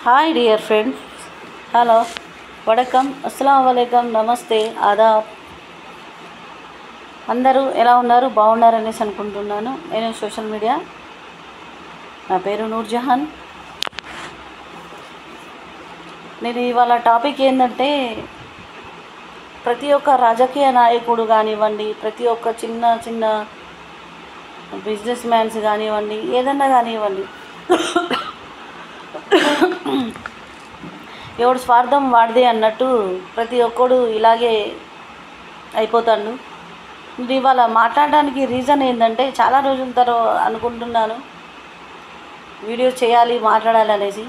Hi dear friends, hello, వడకం, అస్సలం వాలేకం, నమస్తే, ఆదాబ్. అందరూ ఎలా ఉన్నారు? బాగున్నారనేసి అనుకుంటున్నాను. నేను సోషల్ మీడియా, నా పేరు నూర్జహాన్. నేను ఇవాళ టాపిక్ ఏంటంటే, ప్రతి ఒక్క రాజకీయ నాయకుడు కానివ్వండి, ప్రతి ఒక్క చిన్న చిన్న బిజినెస్ మ్యాన్స్ కానివ్వండి, ఏదన్నా కానివ్వండి, ఎవడు స్వార్థం వాడిదే అన్నట్టు ప్రతి ఒక్కడు ఇలాగే అయిపోతాడు. ఇది ఇవాళ మాట్లాడడానికి రీజన్ ఏంటంటే, చాలా రోజుల తర్వాత అనుకుంటున్నాను వీడియో చేయాలి, మాట్లాడాలి అనేసి.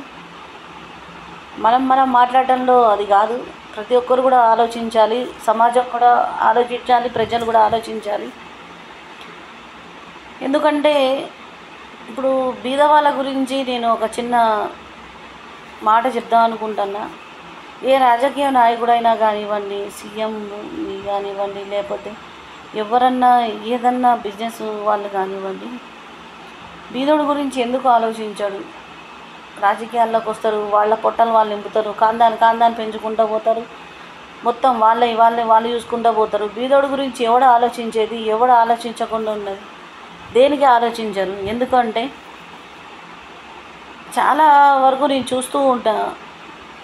మనం మాట్లాడటంలో అది కాదు, ప్రతి ఒక్కరు కూడా ఆలోచించాలి, సమాజం కూడా ఆలోచించాలి, ప్రజలు కూడా ఆలోచించాలి. ఎందుకంటే ఇప్పుడు బీద వాళ్ళ గురించి నేను ఒక చిన్న మాట చెప్దాం అనుకుంటున్నా. ఏ రాజకీయ నాయకుడైనా కానివ్వండి, సీఎం కానివ్వండి, లేకపోతే ఎవరన్నా ఏదన్నా బిజినెస్ వాళ్ళు కానివ్వండి, బీదోడి గురించి ఎందుకు ఆలోచించాడు? రాజకీయాల్లోకి వస్తారు, వాళ్ళ పొట్టలు వాళ్ళు నింపుతారు, కాందాన్ని పెంచుకుంటూ పోతారు, మొత్తం వాళ్ళు చూసుకుంటూ పోతారు. బీదోడి గురించి ఎవడు ఆలోచించేది? ఎవడు ఆలోచించకుండా ఉన్నది? దేనికి ఆలోచించరు? ఎందుకంటే చాలా వరకు నేను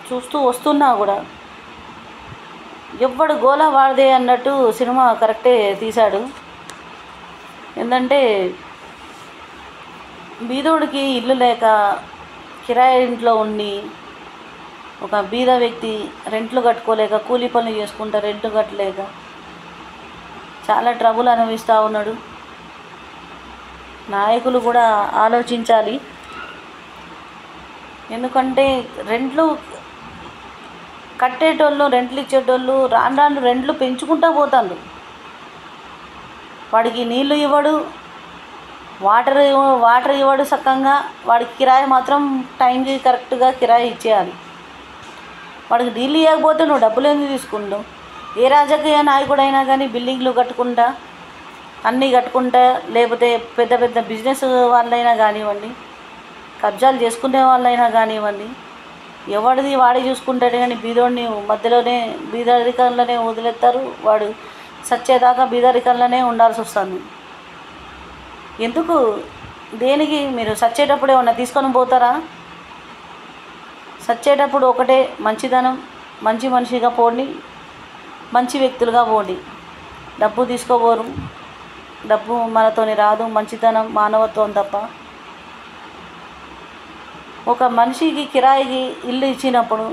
చూస్తూ వస్తున్నా కూడా, ఎవ్వడు గోల వాడిదే అన్నట్టు సినిమా కరెక్టే తీశాడు. ఏంటంటే బీదోడికి ఇల్లు లేక కిరాయి ఇంట్లో ఉండి, ఒక బీద వ్యక్తి రెంట్లు కట్టుకోలేక, కూలీ పనులు చేసుకుంటా రెంట్లు కట్టలేక చాలా ట్రబుల్ అనుభవిస్తూ ఉన్నాడు. నాయకులు కూడా ఆలోచించాలి. ఎందుకంటే రెంట్లు కట్టేటోళ్ళు, రెంట్లు ఇచ్చేటోళ్ళు రాను రెంట్లు పెంచుకుంటూ పోతాడు. వాడికి నీళ్ళు ఇవ్వడు, వాటర్ ఇవ్వడు సక్కంగా. వాడికి కిరాయి మాత్రం టైంకి కరెక్ట్గా కిరాయి ఇచ్చేయాలి. వాడికి నీళ్ళు ఇవ్వకపోతే నువ్వు డబ్బులు ఎందుకు తీసుకుంటావు? ఏ రాజకీయ నాయకుడైనా కానీ బిల్డింగ్లు కట్టుకుంటా, అన్నీ కట్టుకుంటా, లేకపోతే పెద్ద పెద్ద బిజినెస్ వాళ్ళైనా కానివ్వండి, కబ్జాలు చేసుకునే వాళ్ళైనా కానివ్వండి, ఎవడిది వాడే చూసుకుంటాడు. కానీ బీదోడిని మధ్యలోనే బీదరికంలోనే వదిలేస్తారు. వాడు సచ్చేదాకా బీదరికంలోనే ఉండాల్సి వస్తుంది. ఎందుకు? దేనికి? మీరు సచ్చేటప్పుడు ఏమన్నా తీసుకొని పోతారా? సచ్చేటప్పుడు ఒకటే మంచిదనం, మంచి మనిషిగా పోండి, మంచి వ్యక్తులుగా పోండి. డబ్బు తీసుకోబోరు, డబ్బు మనతోని రాదు. మంచితనం, మానవత్వం తప్ప. ఒక మనిషికి కిరాయికి ఇల్లు ఇచ్చినప్పుడు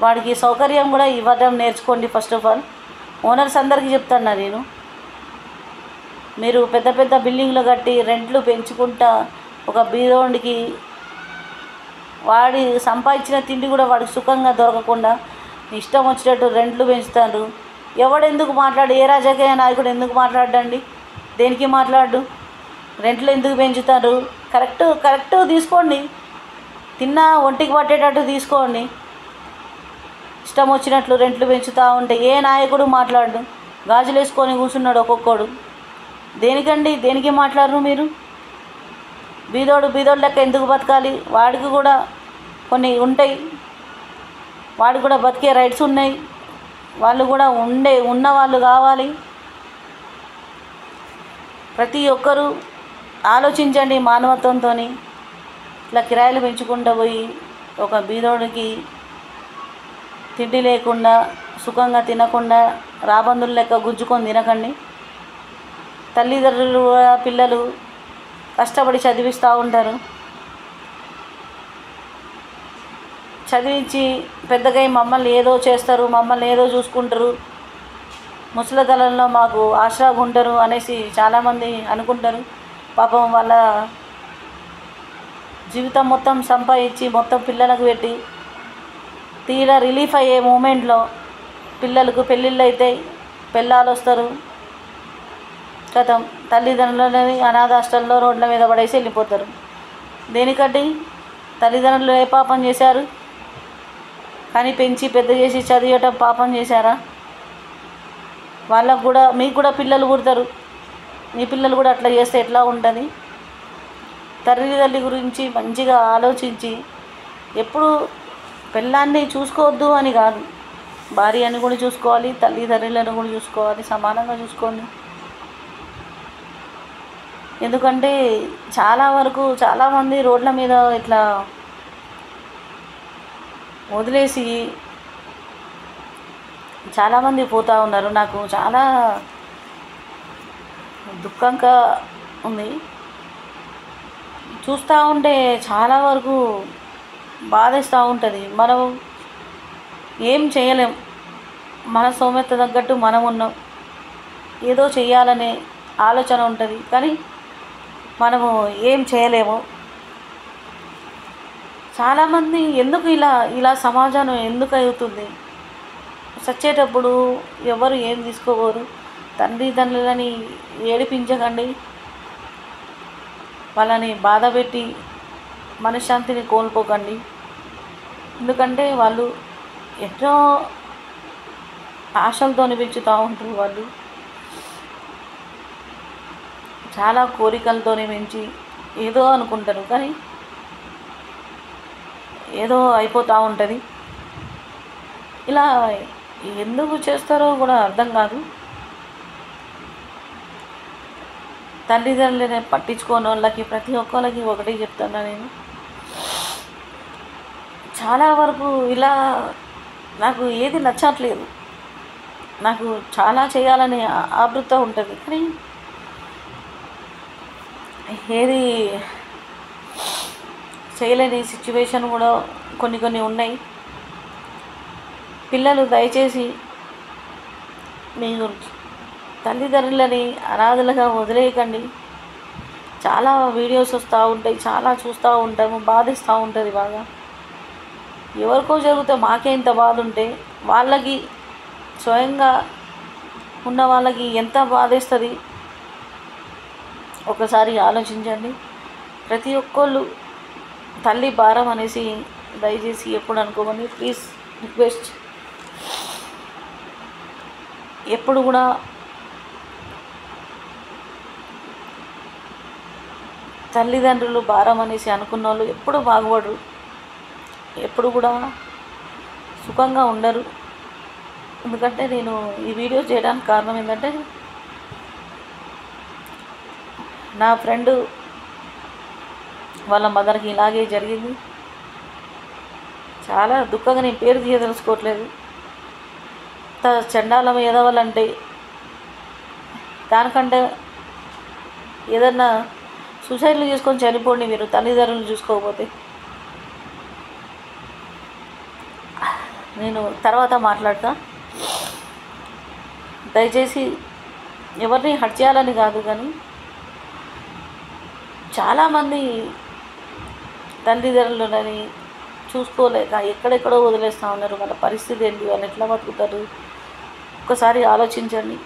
వాడికి సౌకర్యం కూడా ఇవ్వడం నేర్చుకోండి. ఫస్ట్ ఆఫ్ ఆల్ ఓనర్స్ అందరికీ చెప్తాను నేను, మీరు పెద్ద పెద్ద బిల్డింగ్లు కట్టి రెంట్లు పెంచుకుంటా ఒక బీదోడికి వాడి సంపాదించిన తిండి కూడా వాడికి సుఖంగా దొరకకుండా ఇష్టం వచ్చినట్టు రెంట్లు పెంచుతారు. ఎవడెందుకు మాట్లాడు? ఏ రాజకీయ నాయకుడు ఎందుకు మాట్లాడండి? దేనికి మాట్లాడు? రెంట్లు ఎందుకు పెంచుతారు? కరెక్ట్ తీసుకోండి, తిన్నా ఒంటికి పట్టేటట్టు తీసుకోండి. ఇష్టం వచ్చినట్లు రెంట్లు పెంచుతూ ఉంటే ఏ నాయకుడు మాట్లాడు? గాజులు వేసుకొని కూర్చున్నాడు ఒక్కొక్కడు. దేనికండి? దేనికి మాట్లాడరు మీరు? బీదోడు లెక్క ఎందుకు బతకాలి? వాడికి కూడా కొన్ని ఉంటాయి, వాడికి కూడా బతికే రైట్స్ ఉన్నాయి. వాళ్ళు కూడా ఉన్నవాళ్ళు కావాలి. ప్రతి ఒక్కరూ ఆలోచించండి మానవత్వంతో. ఇట్లా కిరాయిలు పెంచుకుంటూ పోయి ఒక బీదోడికి తిండి లేకుండా, సుఖంగా తినకుండా, రాబందులు లెక్క గుజ్జుకొని తినకండి. తల్లిదండ్రులు పిల్లలు కష్టపడి చదివిస్తూ ఉంటారు. చదివించి పెద్దగా మమ్మల్ని ఏదో చేస్తారు, మమ్మల్ని ఏదో చూసుకుంటారు, ముసలితనంలో మాకు ఆసరాగా ఉంటారు అనేసి చాలామంది అనుకుంటారు. పాపం వాళ్ళ జీవితం మొత్తం సంపాదించి మొత్తం పిల్లలకు పెట్టి తీరా రిలీఫ్ అయ్యే మూమెంట్లో పిల్లలకు పెళ్ళిళ్ళు అవుతాయి, పెళ్ళాలు వస్తారు, కథం తల్లిదండ్రులని అనాథాశ్రమంలో రోడ్ల మీద పడేసి వెళ్ళిపోతారు. దేనికంటే తల్లిదండ్రులు ఏ పాపం చేశారు? కానీ పెంచి పెద్ద చేసి చదివేయటం పాపం చేశారా? వాళ్ళకు కూడా, మీకు కూడా పిల్లలు పుడతారు, మీ పిల్లలు కూడా అట్లా చేస్తే ఎట్లా ఉంటుంది? తల్లి గురించి మంచిగా ఆలోచించి ఎప్పుడు పెళ్ళాన్ని చూసుకోవద్దు అని కాదు, భార్యని కూడా చూసుకోవాలి, తల్లిదండ్రులను కూడా చూసుకోవాలి, సమానంగా చూసుకోండి. ఎందుకంటే చాలా వరకు చాలామంది రోడ్ల మీద ఇట్లా వదిలేసి చాలామంది పోతూ ఉన్నారు. నాకు చాలా దుఃఖంగా ఉంది చూస్తూ ఉంటే, చాలా వరకు బాధేస్తూ ఉంటుంది. మనం ఏం చేయలేం, మన సౌమ్యత తగ్గట్టు మనం ఉన్నాం, ఏదో చేయాలనే ఆలోచన ఉంటుంది, కానీ మనము ఏం చేయలేము. చాలామంది ఎందుకు ఇలా సమాజం ఎందుకు అవుతుంది? చచ్చేటప్పుడు ఎవరు ఏం తీసుకోబోరు. తండ్రులని ఏడిపించకండి, వాళ్ళని బాధ పెట్టి మనశ్శాంతిని కోల్పోకండి. ఎందుకంటే వాళ్ళు ఎన్నో ఆశలతో పెంచుతూ ఉంటారు. వాళ్ళు చాలా కోరికలతోనే పెంచి ఏదో అనుకుంటారు, కానీ ఏదో అయిపోతూ ఉంటుంది. ఇలా ఎందుకు చేస్తారో కూడా అర్థం కాదు. తల్లిదండ్రులని పట్టించుకోని వాళ్ళకి ప్రతి ఒక్కరికి ఒకటే చెప్తున్నా నేను. చాలా వరకు ఇలా నాకు ఏది నచ్చట్లేదు. నాకు చాలా చేయాలని ఆతృత ఉంటుంది, కానీ ఏది చేయలేని సిచ్యువేషన్ కూడా కొన్ని ఉన్నాయి. పిల్లలు దయచేసి మీరు తల్లిదండ్రులని అనాథలుగా వదిలేయకండి. చాలా వీడియోస్ వస్తూ ఉంటాయి, చాలా చూస్తూ ఉంటాము, బాధిస్తూ ఉంటుంది బాగా. ఎవరికో జరిగితే మాకే ఇంత బాధ ఉంటే వాళ్ళకి స్వయంగా ఉన్న వాళ్ళకి ఎంత బాధేస్తుంది ఒకసారి ఆలోచించండి. ప్రతి ఒక్కళ్ళు తల్లి భారం అనేసి దయచేసి ఎప్పుడు అనుకోమని ప్లీజ్ రిక్వెస్ట్. ఎప్పుడు కూడా తల్లిదండ్రులు భారం అనేసి అనుకున్న వాళ్ళు ఎప్పుడు బాగుపడరు, ఎప్పుడు కూడా సుఖంగా ఉండరు. ఎందుకంటే నేను ఈ వీడియో చేయడానికి కారణం ఏంటంటే, నా ఫ్రెండ్ వాళ్ళ మదర్కి ఇలాగే జరిగింది. చాలా దుఃఖంగా, నేను పేరు తీయదలుచుకోవట్లేదు. చండాలం ఎదవాలంటే దానికంటే ఏదన్నా సూసైడ్లు చేసుకొని చనిపోండి మీరు, తల్లిదండ్రులు చూసుకోకపోతే. నేను తర్వాత మాట్లాడతా. దయచేసి ఎవరిని హర్ట్ చేయాలని కాదు, కానీ చాలామంది తల్లిదండ్రులని చూసుకోలేక ఎక్కడెక్కడో వదిలేస్తూ ఉన్నారు. వాళ్ళ పరిస్థితి ఏంటి, వాళ్ళు ఎట్లా బతుకుతారు ఒక్కసారి ఆలోచించండి.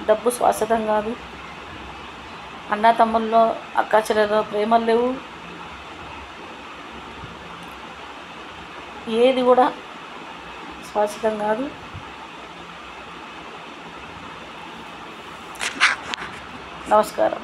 డబ్బు శాశ్వతం కాదు, అన్న తమ్ముల్లో అక్క చెల్లెల్లో ప్రేమలు లేవు, ఏది కూడా శాశ్వతం కాదు. నమస్కారం.